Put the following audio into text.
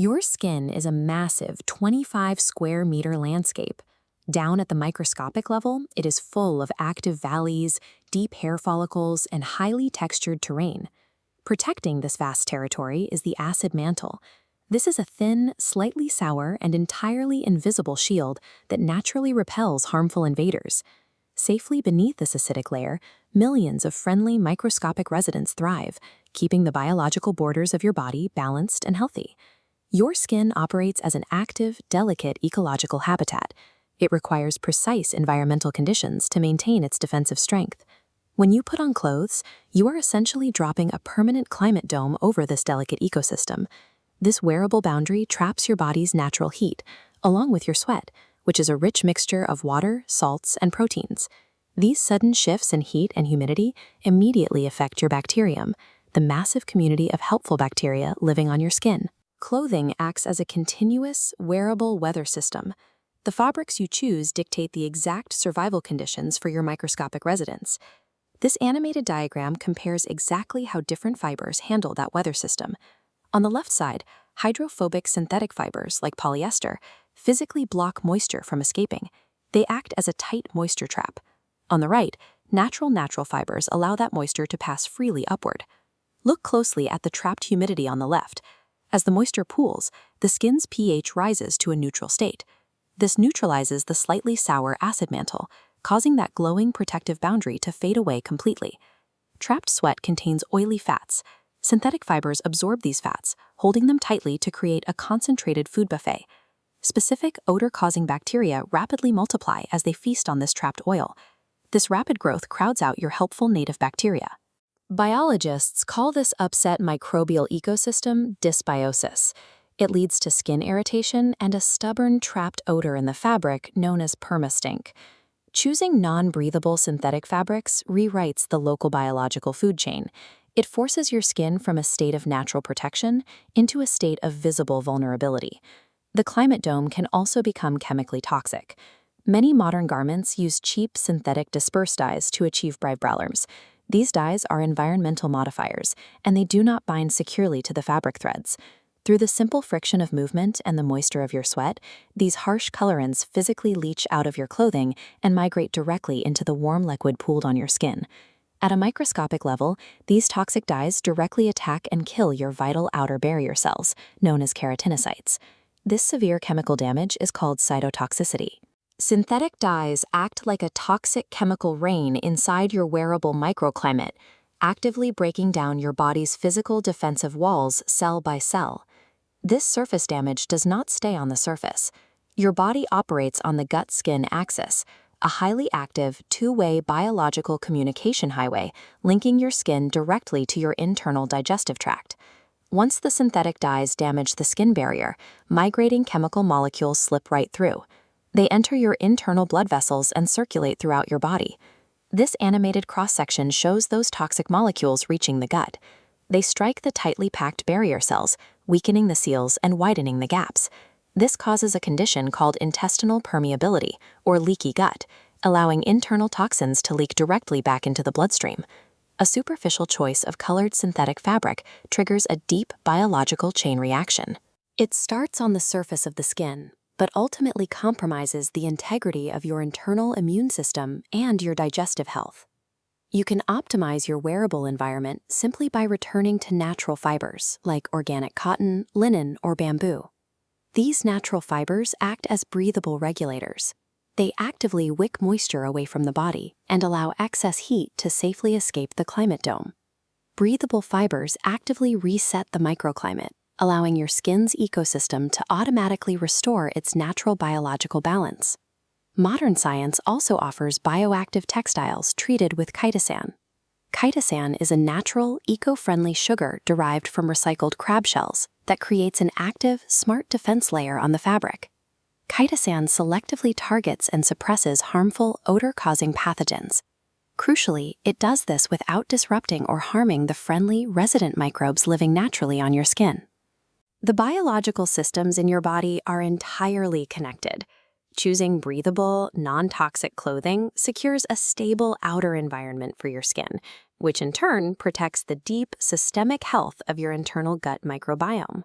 Your skin is a massive 25 square meter landscape. Down at the microscopic level, it is full of active valleys, deep hair follicles, and highly textured terrain. Protecting this vast territory is the acid mantle. This is a thin, slightly sour, and entirely invisible shield that naturally repels harmful invaders. Safely beneath this acidic layer, millions of friendly microscopic residents thrive, keeping the biological borders of your body balanced and healthy. Your skin operates as an active, delicate ecological habitat. It requires precise environmental conditions to maintain its defensive strength. When you put on clothes, you are essentially dropping a permanent climate dome over this delicate ecosystem. This wearable boundary traps your body's natural heat, along with your sweat, which is a rich mixture of water, salts, and proteins. These sudden shifts in heat and humidity immediately affect your bacterium, the massive community of helpful bacteria living on your skin. Clothing acts as a continuous, wearable weather system. The fabrics you choose dictate the exact survival conditions for your microscopic residents. This animated diagram compares exactly how different fibers handle that weather system. On the left side, hydrophobic synthetic fibers, like polyester, physically block moisture from escaping. They act as a tight moisture trap. On the right, natural fibers allow that moisture to pass freely upward. Look closely at the trapped humidity on the left. As the moisture pools, the skin's pH rises to a neutral state. This neutralizes the slightly sour acid mantle, causing that glowing protective boundary to fade away completely. Trapped sweat contains oily fats. Synthetic fibers absorb these fats, holding them tightly to create a concentrated food buffet. Specific odor-causing bacteria rapidly multiply as they feast on this trapped oil. This rapid growth crowds out your helpful native bacteria. Biologists call this upset microbial ecosystem dysbiosis. It leads to skin irritation and a stubborn trapped odor in the fabric known as permastink. Choosing non-breathable synthetic fabrics rewrites the local biological food chain. It forces your skin from a state of natural protection into a state of visible vulnerability. The climate dome can also become chemically toxic. Many modern garments use cheap synthetic disperse dyes to achieve bright colors. These dyes are environmental modifiers, and they do not bind securely to the fabric threads. Through the simple friction of movement and the moisture of your sweat, these harsh colorants physically leach out of your clothing and migrate directly into the warm liquid pooled on your skin. At a microscopic level, these toxic dyes directly attack and kill your vital outer barrier cells, known as keratinocytes. This severe chemical damage is called cytotoxicity. Synthetic dyes act like a toxic chemical rain inside your wearable microclimate, actively breaking down your body's physical defensive walls cell by cell. This surface damage does not stay on the surface. Your body operates on the gut-skin axis, a highly active, two-way biological communication highway linking your skin directly to your internal digestive tract. Once the synthetic dyes damage the skin barrier, migrating chemical molecules slip right through. They enter your internal blood vessels and circulate throughout your body. This animated cross-section shows those toxic molecules reaching the gut. They strike the tightly packed barrier cells, weakening the seals and widening the gaps. This causes a condition called intestinal permeability, or leaky gut, allowing internal toxins to leak directly back into the bloodstream. A superficial choice of colored synthetic fabric triggers a deep biological chain reaction. It starts on the surface of the skin, but ultimately compromises the integrity of your internal immune system and your digestive health. You can optimize your wearable environment simply by returning to natural fibers like organic cotton, linen, or bamboo. These natural fibers act as breathable regulators. They actively wick moisture away from the body and allow excess heat to safely escape the climate dome. Breathable fibers actively reset the microclimate, allowing your skin's ecosystem to automatically restore its natural biological balance. Modern science also offers bioactive textiles treated with chitosan. Chitosan is a natural, eco-friendly sugar derived from recycled crab shells that creates an active, smart defense layer on the fabric. Chitosan selectively targets and suppresses harmful, odor-causing pathogens. Crucially, it does this without disrupting or harming the friendly, resident microbes living naturally on your skin. The biological systems in your body are entirely connected. Choosing breathable, non-toxic clothing secures a stable outer environment for your skin, which in turn protects the deep, systemic health of your internal gut microbiome.